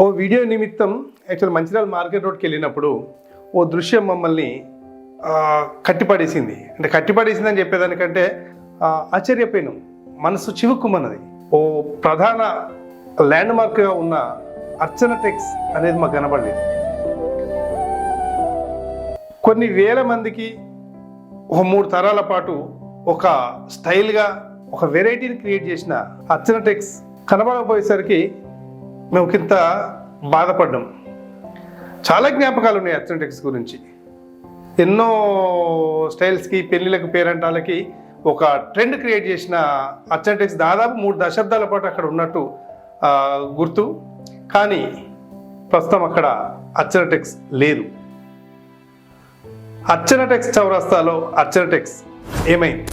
ఓ video నిమిత్తం actual Mancherial market రోడ్కి వెళ్ళినప్పుడు ఓ దృశ్యం మమ్మల్ని కట్టిపడేసింది. అంటే కట్టిపడేసిందని చెప్పేదానికంటే ఆశ్చర్యపోయినాం, మనసు చివుక్కుమన్నది. ఓ ప్రధాన ల్యాండ్ మార్క్గా ఉన్న అర్చన టెక్స్ అనేది మాకు కనబడలేదు. కొన్ని వేల మందికి ఒక 3 తరాల పాటు ఒక స్టైల్గా ఒక వెరైటీని క్రియేట్ చేసిన అర్చన టెక్స్ కనబడకపోయేసరికి మేము కింద బాధపడ్డాం. చాలా జ్ఞాపకాలు ఉన్నాయి అర్చన టెక్స్ గురించి. ఎన్నో స్టైల్స్కి, పెళ్ళిళ్ళకి, పేరంటాలకి ఒక ట్రెండ్ క్రియేట్ చేసిన అర్చన టెక్స్ దాదాపు 3 దశాబ్దాల పాటు అక్కడ ఉన్నట్టు గుర్తు. కానీ ప్రస్తుతం అక్కడ అర్చన టెక్స్ లేదు. అర్చన టెక్స్ చౌరస్తాలో అర్చన టెక్స్ ఏమైంది?